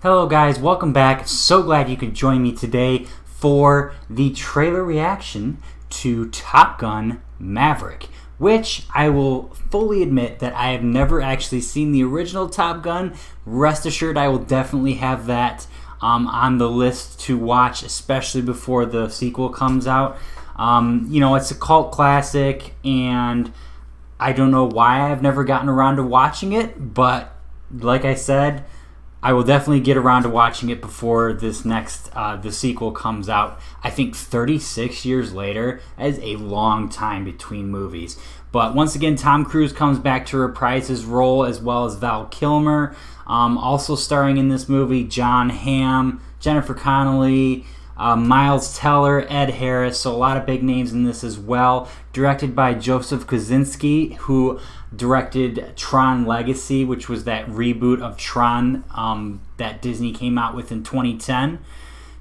Hello guys, welcome back. So glad you could join me today for the trailer reaction to Top Gun Maverick, which I will fully admit that I have never actually seen the original Top Gun. Rest assured I will definitely have that on the list to watch, especially before the sequel comes out. It's a cult classic and I don't know why I've never gotten around to watching it, but like I said, I will definitely get around to watching it before this next, the sequel comes out. I think 36 years later is a long time between movies. But once again, Tom Cruise comes back to reprise his role, as well as Val Kilmer. Also starring in this movie, John Hamm, Jennifer Connelly, Miles Teller, Ed Harris, so a lot of big names in this as well. Directed by Joseph Kosinski, who directed Tron Legacy, which was that reboot of Tron that Disney came out with in 2010.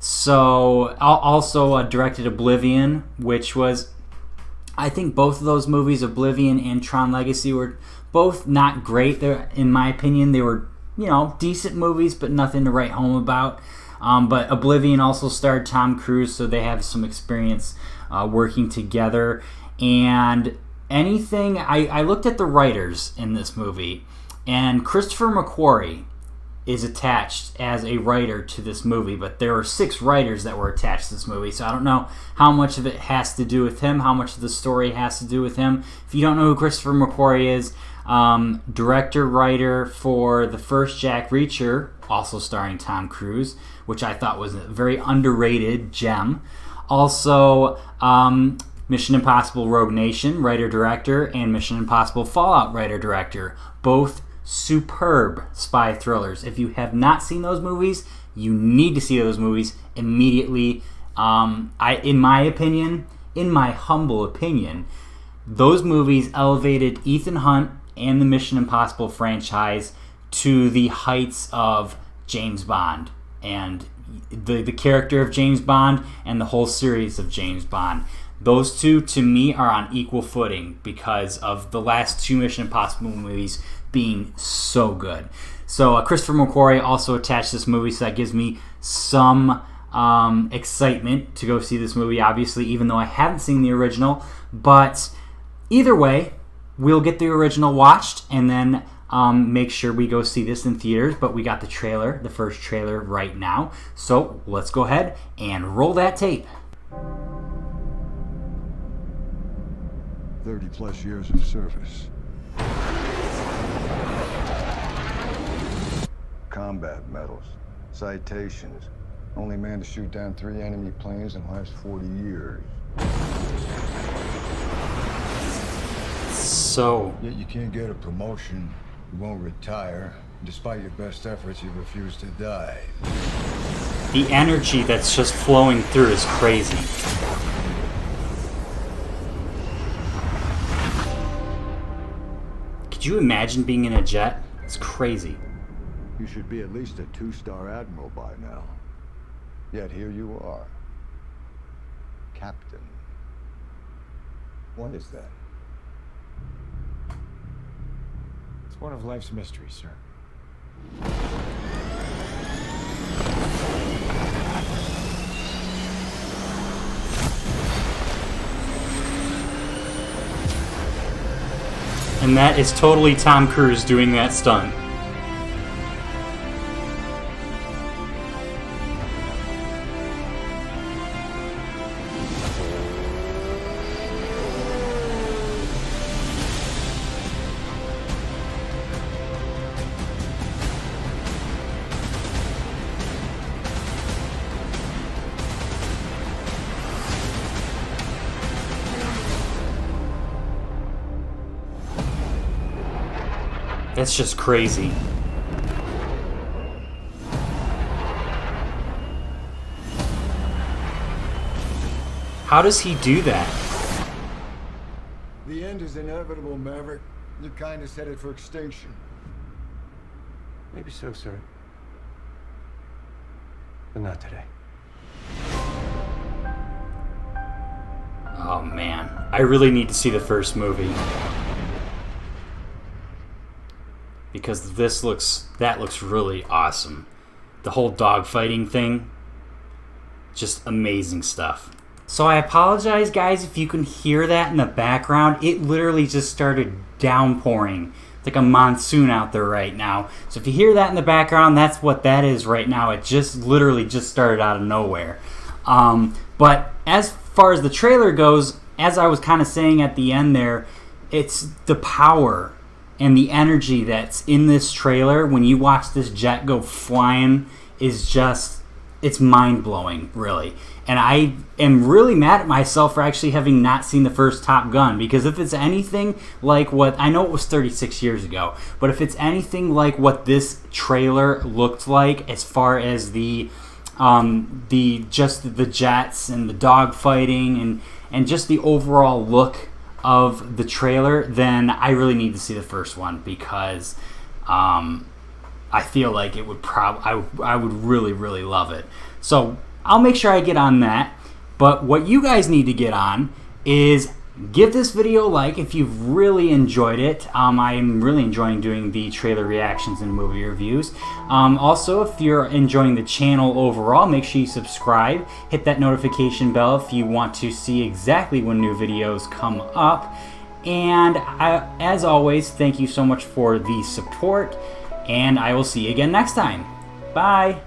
So also directed Oblivion, which was, I think both of those movies, Oblivion and Tron Legacy, were both not great. In my opinion, they were decent movies, but nothing to write home about. But Oblivion also starred Tom Cruise, so they have some experience working together. And I looked at the writers in this movie, and Christopher McQuarrie is attached as a writer to this movie, but there are 6 writers that were attached to this movie, so I don't know how much of it has to do with him, how much of the story has to do with him. If you don't know who Christopher McQuarrie is, director, writer for the first Jack Reacher, also starring Tom Cruise, which I thought was a very underrated gem. Also, Mission Impossible Rogue Nation, writer-director, and Mission Impossible Fallout, writer-director. Both superb spy thrillers. If you have not seen those movies, you need to see those movies immediately. In my humble opinion, those movies elevated Ethan Hunt and the Mission Impossible franchise to the heights of James Bond and the character of James Bond and the whole series of James Bond. Those two, to me, are on equal footing because of the last 2 Mission Impossible movies being so good. So Christopher McQuarrie also attached this movie, so that gives me some excitement to go see this movie, obviously, even though I haven't seen the original. But either way, we'll get the original watched and then make sure we go see this in theaters. But we got the first trailer right now. So let's go ahead and roll that tape. 30 plus years of service. Combat medals, citations. Only man to shoot down 3 enemy planes in the last 40 years. So Yet you can't get a promotion, you won't retire. Despite your best efforts, you refuse to die. the energy that's just flowing through is crazy. Could you imagine being in a jet? It's crazy. You should be at least a 2-star admiral by now. Yet here you are. Captain. What is that? It's one of life's mysteries, sir. And that is totally Tom Cruise doing that stunt. That's just crazy. How does he do that? The end is inevitable, Maverick. Your kind is headed for extinction. Maybe so, sir. But not today. Oh man, I really need to see the first movie. Because that looks really awesome. the whole dogfighting thing. Just amazing stuff. So I apologize, guys, if you can hear that in the background. It literally just started downpouring. It's like a monsoon out there right now. So if you hear that in the background, that's what that is right now. It just literally just started out of nowhere. But as far as the trailer goes, as I was kind of saying at the end there, it's the power and the energy that's in this trailer when you watch this jet go flying is just, it's mind-blowing, really. And I am really mad at myself for actually having not seen the first Top Gun, because if it's anything like what, I know it was 36 years ago, but if it's anything like what this trailer looked like as far as the jets and the dogfighting and just the overall look of the trailer, then I really need to see the first one, because I feel like it would I would really, really love it. So I'll make sure I get on that. But what you guys need to get on is give this video a like if you've really enjoyed it. I'm really enjoying doing the trailer reactions and movie reviews. Also, if you're enjoying the channel overall, make sure you subscribe. Hit that notification bell if you want to see exactly when new videos come up. And as always, thank you so much for the support. And I will see you again next time. Bye.